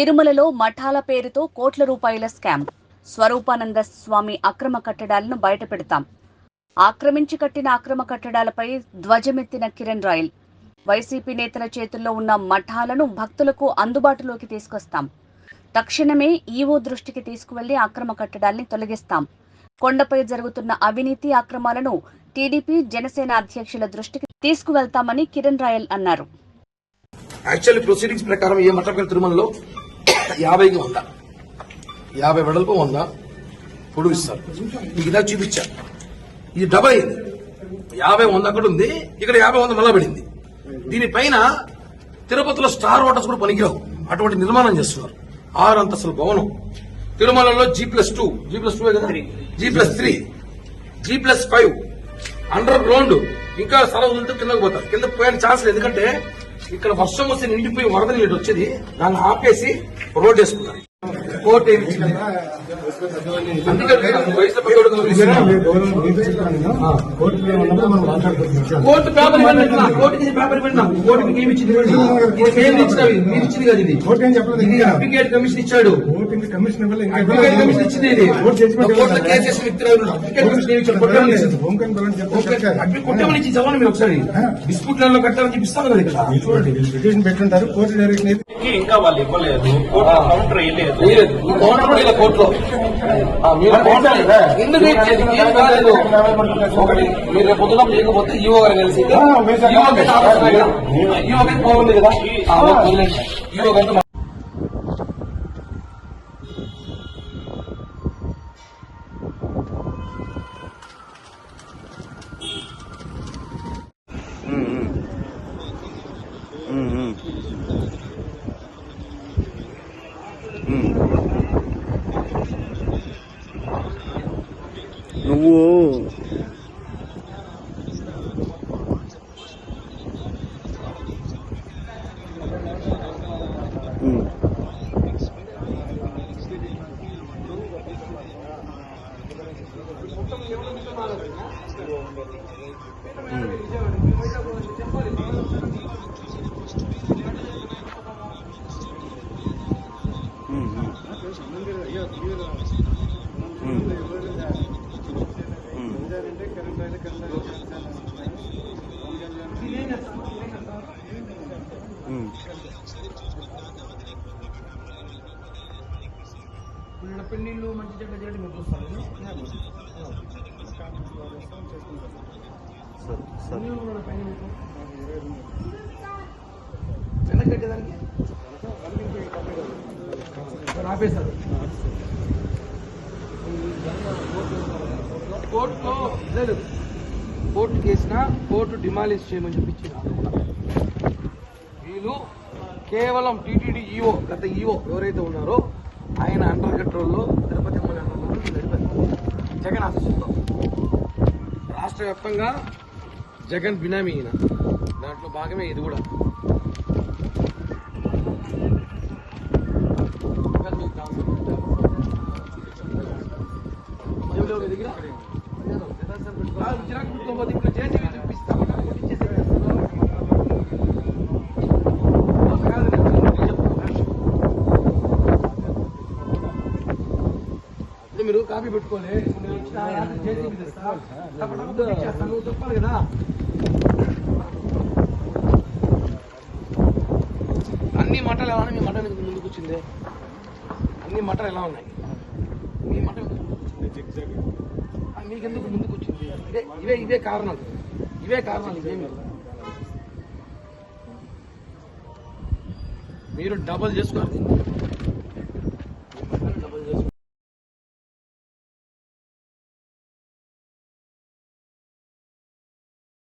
తిరుమలలో మఠాల పేరుతో కోట్ల రూపాయల స్కామ్. స్వరూపానంద స్వామి అక్రమ కట్టడాలను బయటపెడతాం. ఆక్రమించి కట్టిన అక్రమ కట్టడాలపై ధ్వజమెత్తిన కిరణ్ రాయల్. వైసీపీ నేతల చేతుల్లో ఉన్న మఠాలను భక్తులకు అందుబాటులోకి తీసుకొస్తాం. తక్షణమే ఈవో దృష్టికి తీసుకువెళ్లి అక్రమ కట్టడాల్ని తొలగిస్తాం. కొండపై జరుగుతున్న అవినీతి అక్రమాలను టీడీపీ జనసేన అధ్యక్షుల దృష్టికి తీసుకువెళ్తామని కిరణ్ రాయల్ అన్నారు. యాక్చువల్లీ ప్రొసీడింగ్స్ ప్రకారం ఏ మఠం తిరుమలలో 50కి 100, 50 వెడల్పు 100 పొడుగు ఇస్తారు. మీకు ఇలా చూపించా, ఇది డబల్ అయింది. 50 100 అక్కడ ఉంది, ఇక్కడ 50 100 మళ్ళా పడింది. దీనిపైన తిరుపతిలో స్టార్ హోటల్స్ కూడా పనికిరావు, అటువంటి నిర్మాణం చేస్తున్నారు. 6 అంతస్తుల భవనం తిరుమలలో G+2 కదా, G+3, G+5 అండర్ గ్రౌండ్. ఇంకా స్థలం ఉంటే కిందకు పోతారు. కిందకు పోయే ఛాన్స్ లేదు, ఎందుకంటే ఇక్కడ వర్షం వస్తే నిండిపోయి వరద నీళ్ళు వచ్చేది. దాన్ని ఆపేసి రోడ్ వేసుకున్నారు. కోర్టు ఏమి ఇచ్చింది? కోర్టు పేపర్ కోర్టుకి ఏమి ఇచ్చింది? మీరు ఇచ్చింది కదా, ఇది అడ్వకేట్ కమిషన్ ఇచ్చాడు. అడ్వకేట్ కమిషన్ ఇచ్చింది. ఇది కోర్టులో కేసు అడ్వకేట్ కమిషన్ ఏమి ఇచ్చాడు? కుట్టమని ఇచ్చి చదవండి మీరు ఒకసారి. డిస్ప్యూట్ లలో కట్టాలని చెప్పిస్తాను కదా ఇక్కడ. పిటిషన్ పెట్టుంటారు, కోర్టు డైరెక్షన్ ఇంకా వాళ్ళు ఇవ్వలేదు, కౌంటర్ వేయలేదు. కౌంటర్ కూడా ఇలా కోర్టులో ఎందుకు ఒకటి మీరు రేపు పొద్దున లేకపోతే ఈవో గారు కలిసి ఈవో గారికి బాగుంది కదా, ఈవో గారితో నువ్వు పెళ్లిళ్ళు మంచి చెడ్డ చేయడం మీరు చూస్తారు. వెనకట్టేదానికి ఆపేశారు. కోర్టులో లేదు, కోర్టు కేసిన కోర్టు డిమాలిష్ చేయమని చెప్పించిన వీళ్ళు కేవలం టీటీడీ ఈవో, గత ఈవో ఎవరైతే ఉన్నారో ఆయన అండర్ కంట్రోల్లో తిరుపతి జగన్ ఆఫీసులో రాష్ట్ర వ్యాప్తంగా జగన్ బినామీ ఈయన, దాంట్లో భాగమే ఇది కూడా. మీరు కాపీ పెట్టుకోలే, నువ్వు చెప్పాలి కదా. అన్ని మఠాలు ఎలా ఉన్నాయి? మీ మఠం ఎందుకు ముందుకు వచ్చింది? అన్ని మఠాలు ఎలా ఉన్నాయి? మీ మఠం మీకెందుకు ముందుకు వచ్చింది? ఇవే కారణాలు, ఇవేమి మీరు డబల్ చేసుకోవాలి.